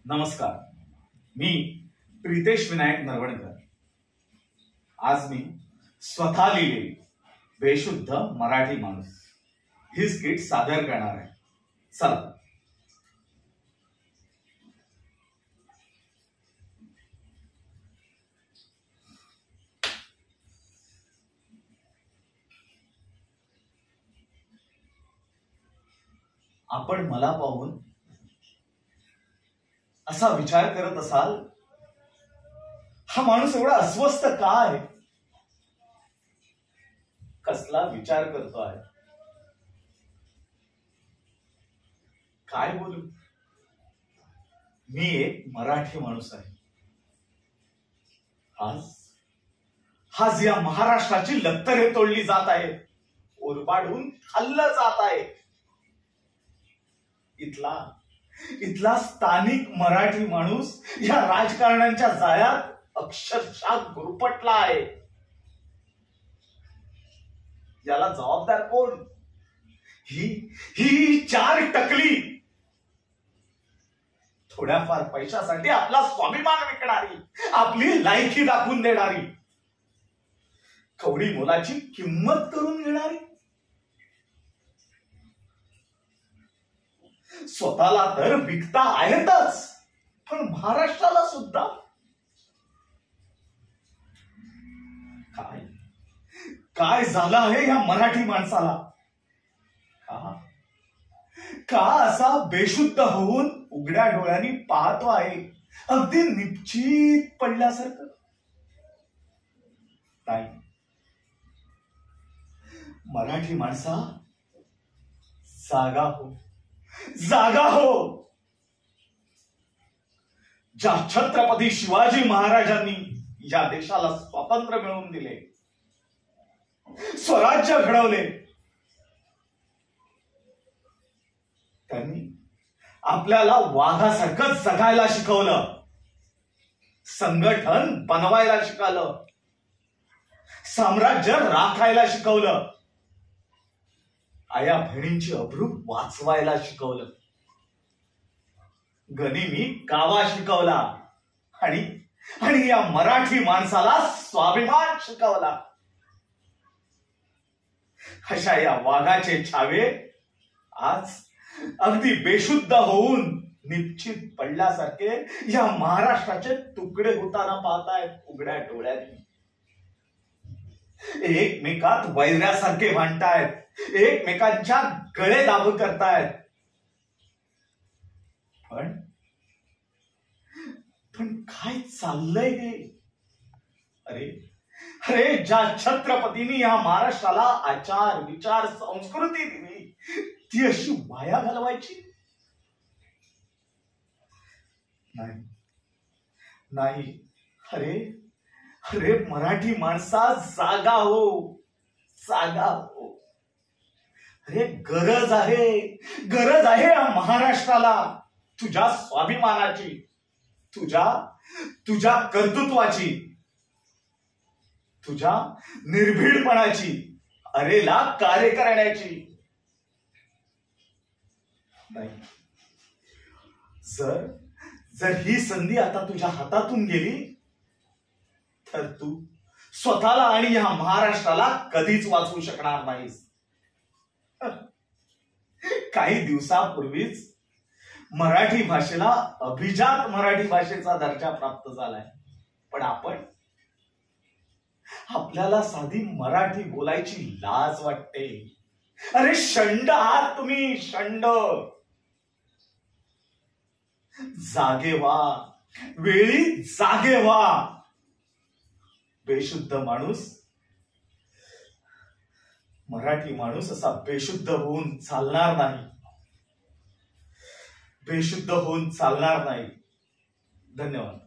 नमस्कार, मी प्रीतेश विनायक नरवणकर। आज मी स्वतः लिहिलेली बेशुद्ध मराठी माणूस ही स्किट सादर करणार आहे। चला, आपण मला पाहून असा विचार करत असाल, हा माणूस एवढा अस्वस्थ का आहे? कसला विचार करतो आहे? काय बोलू? मी एक मराठी माणूस आहे। आज या महाराष्ट्राची लत्तरे तोडली जात आहे, ओरबाडून खाल्लं जात आहे। इथला स्थानिक मराठी माणूस या राजकारण्यांच्या जाळ्यात अक्षरशः गुरफटला आहे। याला जबाबदार कोण? ही चार टकली थोड्याफार पैशासाठी आपला स्वाभिमान विकणारी, आपली लायकी दाखवून देणारी, कवडी मोलाची किंमत करून घेणारी, स्वतःला तर विकता आहेतच, पण महाराष्ट्राला सुद्धा। काय झालं आहे या मराठी माणसाला? का असा बेशुद्ध होऊन उघड्या डोळ्यांनी पाहतो आहे, अगदी निश्चित पडल्यासारखं? नाही, मराठी माणसा, जागा हो, जागा हो। ज्या छत्रपती शिवाजी महाराजांनी या देशाला स्वातंत्र्य मिळवून दिले, स्वराज्य घडवले, त्यांनी आपल्याला वाघासारखं जगायला शिकवलं, संघटन बनवायला शिकवलं, साम्राज्य राखायला शिकवलं, आया बहिणींची अब्रू वाचवायला शिकवलं, गनिमी कावा शिकवला, आणि या मराठी माणसाला स्वाभिमान शिकवला। अशा या वाघाचे छावे आज अगदी बेशुद्ध होऊन निश्चित पडल्यासारखे या महाराष्ट्राचे तुकडे होताना पाहतायत उघड्या डोळ्यांनी। एकमेकात वैऱ्यासारखे भांडतायत, एकमेकांच्या गळे दाब करतायत, पण काय चाललंय हे? अरे ज्या छत्रपतींनी या महाराष्ट्राला आचार विचार संस्कृती दिली, ती अशी वाया घालवायची? नाही। अरे मराठी माणसा, जागा हो, जागा हो। अरे गरज आहे या महाराष्ट्राला तुझ्या स्वाभिमानाची, तुझ्या कर्तृत्वाची, तुझ्या निर्भीडपणाची, अरेला कार्य करण्याची। नाही, जर ही संधी आता तुझ्या हातातून गेली तर तू स्वतःला आणि या महाराष्ट्राला कधीच वाचवू शकणार नाहीस। काही दिवसापूर्वीच मराठी भाषेला अभिजात मराठी भाषेचा दर्जा प्राप्त झालाय, पण आपल्याला साधी मराठी बोलायची लाज वाटते। अरे शंड आहात तुम्ही, शंड। जागे व्हा, वेळी जागे व्हा। बेशुद्ध माणूस, मराठी माणूस असा बेशुद्ध होऊन चालणार नाही, बेशुद्ध होऊन चालणार नाही। धन्यवाद।